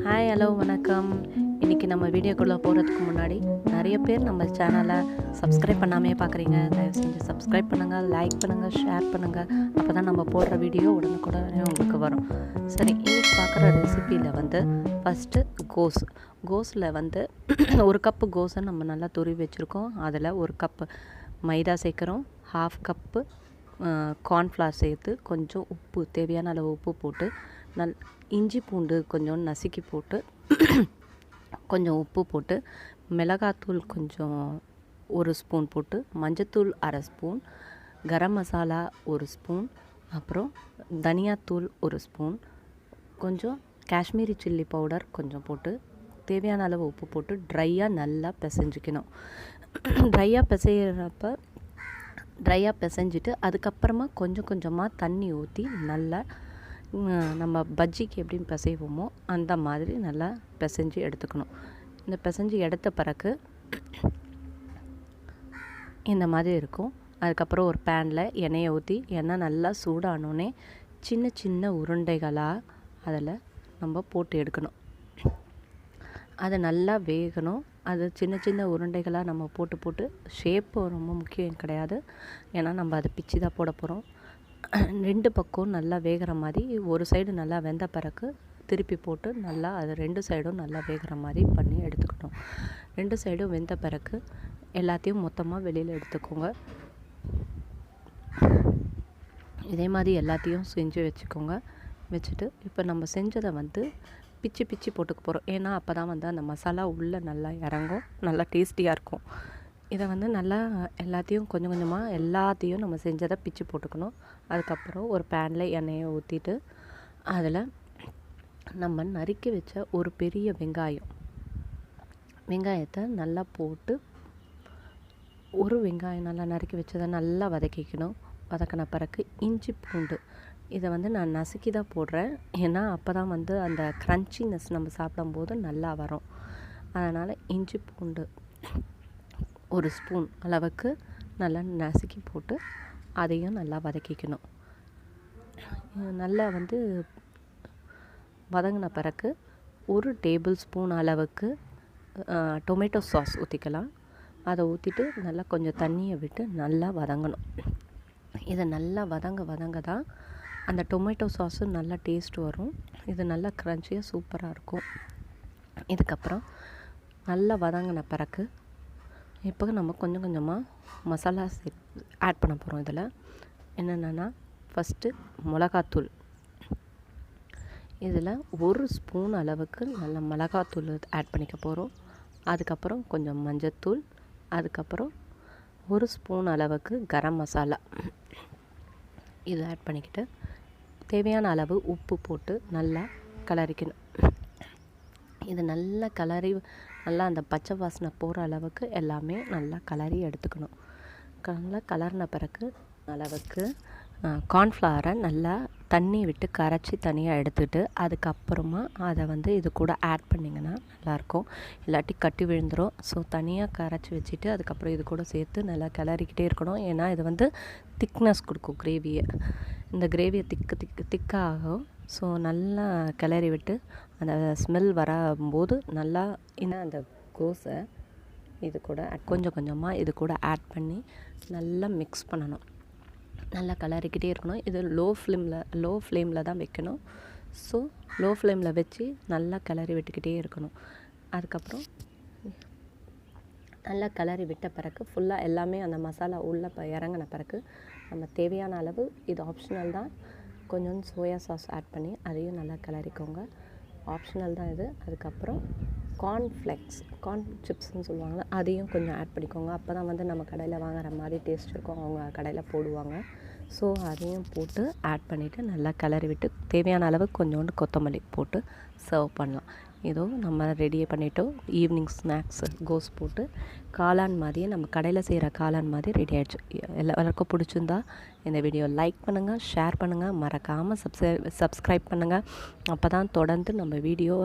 Hi hello வணக்கம். இன்றைக்கி நம்ம வீடியோக்குள்ளே போகிறதுக்கு முன்னாடி நிறைய பேர் நம்ம சேனலை சப்ஸ்கிரைப் பண்ணாமே பார்க்குறீங்க. தயவு செஞ்சு சப்ஸ்கிரைப் பண்ணுங்கள், லைக் பண்ணுங்கள், ஷேர் பண்ணுங்கள். அப்போ தான் நம்ம போடுற வீடியோ உடனுக்குடனே உங்களுக்கு வரும். சரி, இன்றைக்கி பார்க்குற ரெசிப்பியில் வந்து ஃபஸ்ட்டு கோஸில் வந்து ஒரு கப்பு கோஸை நம்ம நல்லா துருவி வச்சுருக்கோம். அதில் ஒரு கப்பு மைதா சேர்க்குறோம், ஹாஃப் கப்பு கார்ன்ஃப்ளவர் சேர்த்து கொஞ்சம் உப்பு, தேவையான அளவு உப்பு போட்டு இஞ்சி பூண்டு கொஞ்சம் நசுக்கி போட்டு கொஞ்சம் உப்பு போட்டு மிளகாத்தூள் கொஞ்சம் 1 ஸ்பூன் போட்டு மஞ்சத்தூள் 1/2 ஸ்பூன், கரம் மசாலா 1 ஸ்பூன், அப்புறம் தனியாத்தூள் 1 ஸ்பூன், கொஞ்சம் காஷ்மீரி சில்லி பவுடர் கொஞ்சம் போட்டு தேவையான அளவு உப்பு போட்டு ட்ரையாக நல்லா பிசைஞ்சிக்கணும். ட்ரையாக பிசைஞ்சிட்டு அதுக்கப்புறமா கொஞ்சம் கொஞ்சமாக தண்ணி ஊற்றி நல்லா நம்ம பஜ்ஜிக்கு எப்படி பிசைவோமோ அந்த மாதிரி நல்லா பிசைஞ்சு எடுத்துக்கணும். இந்த பிசைஞ்சு எடுத்த பிறகு இந்த மாதிரி இருக்கும். அதுக்கப்புறம் ஒரு பேனில் எண்ணெயை ஊற்றி எண்ணெய் நல்லா சூடானோடனே சின்ன சின்ன உருண்டைகளாக அதில் நம்ம போட்டு எடுக்கணும். அது நல்லா வேகணும். அது சின்ன சின்ன உருண்டைகளாக நம்ம போட்டு ஷேப்பு ரொம்ப முக்கியம் கிடையாது, ஏன்னா நம்ம அதை பிச்சு தான் போட போகிறோம். 2 பக்கம் நல்லா வேகிற மாதிரி ஒரு சைடு நல்லா வெந்த பிறகு திருப்பி போட்டு நல்லா அது 2 சைடும் நல்லா வேகிற மாதிரி பண்ணி எடுத்துக்கணும். 2 சைடும் வெந்த பிறகு எல்லாத்தையும் மொத்தமாக வெளியில் எடுத்துக்கோங்க. இதே மாதிரி எல்லாத்தையும் செஞ்சு வச்சுக்கோங்க. வச்சுட்டு இப்போ நம்ம செஞ்சதை வந்து பிச்சு போட்டுக்க போகிறோம். ஏன்னா அப்போ தான் வந்து அந்த மசாலா உள்ளே நல்லா இறங்கும், நல்லா டேஸ்டியாக இருக்கும். இதை வந்து நல்லா எல்லாத்தையும் கொஞ்சம் கொஞ்சமாக எல்லாத்தையும் நம்ம செஞ்சதை பிச்சு போட்டுக்கணும். அதுக்கப்புறம் ஒரு பேனில் எண்ணெயை ஊற்றிட்டு அதில் நம்ம நறுக்கி வச்ச ஒரு பெரிய வெங்காயத்தை நல்லா போட்டு ஒரு வெங்காயம் நல்லா நறுக்கி வச்சதை நல்லா வதக்கிக்கணும். வதக்கின பிறகு இஞ்சி பூண்டு இதை வந்து நான் நசுக்கி தான் போடுறேன், ஏன்னா அப்போ தான் வந்து அந்த க்ரன்ச்சினஸ் நம்ம சாப்பிடும்போது நல்லா வரும். அதனால் இஞ்சி பூண்டு 1 ஸ்பூன் அளவுக்கு நல்லா நசுக்கி போட்டு அதையும் நல்லா வதக்கிக்கணும். நல்லா வந்து வதங்கின பிறகு 1 டேபிள் ஸ்பூன் அளவுக்கு டொமேட்டோ சாஸ் ஊற்றிக்கலாம். அதை ஊற்றிட்டு நல்லா கொஞ்சம் தண்ணியை விட்டு நல்லா வதங்கணும். இதை நல்லா வதங்க தான் அந்த டொமேட்டோ சாஸும் நல்லா டேஸ்ட் வரும். இது நல்லா க்ரன்ச்சியாக சூப்பராக இருக்கும். இதுக்கப்புறம் நல்லா வதங்கின பிறகு இப்போ நம்ம கொஞ்சம் கொஞ்சமாக மசாலா ஆட் பண்ண போகிறோம். இதில் என்னென்னா ஃபஸ்ட்டு மிளகாத்தூள், இதில் 1 ஸ்பூன் அளவுக்கு நல்ல மிளகாத்தூள் ஆட் பண்ணிக்க போகிறோம். அதுக்கப்புறம் கொஞ்சம் மஞ்சத்தூள், அதுக்கப்புறம் 1 ஸ்பூன் அளவுக்கு கரம் மசாலா இது ஆட் பண்ணிக்கிட்டு தேவையான அளவு உப்பு போட்டு நல்லா கிளறிக்கணும். இது நல்லா நல்லா அந்த பச்சை வாசனை போகிற அளவுக்கு எல்லாமே நல்லா கிளறி எடுத்துக்கணும். நல்லா கிளறின பிறகு அளவுக்கு கார்ன்ஃப்ளவரை நல்லா தண்ணி விட்டு கரைச்சி தனியாக எடுத்துக்கிட்டு அதுக்கப்புறமா அதை வந்து இது கூட ஆட் பண்ணிங்கன்னா நல்லாயிருக்கும், இல்லாட்டி கட்டி விழுந்துடும். ஸோ தனியாக கரைச்சி வச்சுட்டு அதுக்கப்புறம் இது கூட சேர்த்து நல்லா கிளறிக்கிட்டே இருக்கணும். ஏன்னா இது வந்து திக்னஸ் கொடுக்கும் கிரேவியை. இந்த கிரேவியை திக்காகும். ஸோ நல்லா கிளறி விட்டு அந்த ஸ்மெல் வரும்போது நல்லா இன்னும் அந்த கோஸை இது கூட கொஞ்சம் கொஞ்சமாக இது கூட ஆட் பண்ணி நல்லா மிக்ஸ் பண்ணணும். நல்லா கிளறிக்கிட்டே இருக்கணும். இது லோ ஃப்ளேமில் தான் வைக்கணும். ஸோ லோ ஃப்ளேமில் வச்சு நல்லா கிளறி விட்டுக்கிட்டே இருக்கணும். அதுக்கப்புறம் நல்லா கிளறி விட்ட பிறகு ஃபுல்லாக எல்லாமே அந்த மசாலா உள்ளே இறங்கின பிறகு நம்ம தேவையான அளவு, இது ஆப்ஷனல் தான், கொஞ்சம் சோயா சாஸ் ஆட் பண்ணி அதையும் நல்லா கிளறிக்கோங்க. ஆப்ஷனல் தான் இது. அதுக்கப்புறம் கார்ன் சிப்ஸ்ன்னு சொல்லுவாங்க, அதையும் கொஞ்சம் ஆட் பண்ணிக்கோங்க. அப்போ தான் வந்து நம்ம கடையில் வாங்குற மாதிரி டேஸ்ட் இருக்கும், அவங்க கடையில் போடுவாங்க. ஸோ அதையும் போட்டு ஆட் பண்ணிவிட்டு நல்லா கிளறி விட்டு தேவையான அளவு கொஞ்சோண்டு கொத்தமல்லி போட்டு சர்வ் பண்ணலாம். ஏதோ நம்ம ரெடியே பண்ணிட்டோம். ஈவினிங் ஸ்நாக்ஸு கோஸ் போட்டு காளான் மாதிரியே நம்ம கடையில் செய்கிற காளான் மாதிரி ரெடி ஆகிடுச்சு. எல்லாருக்கும் பிடிச்சிருந்தா இந்த வீடியோ லைக் பண்ணுங்கள், ஷேர் பண்ணுங்கள், மறக்காமல் சப்ஸ்கிரைப் பண்ணுங்கள். அப்போ தான் தொடர்ந்து நம்ம வீடியோ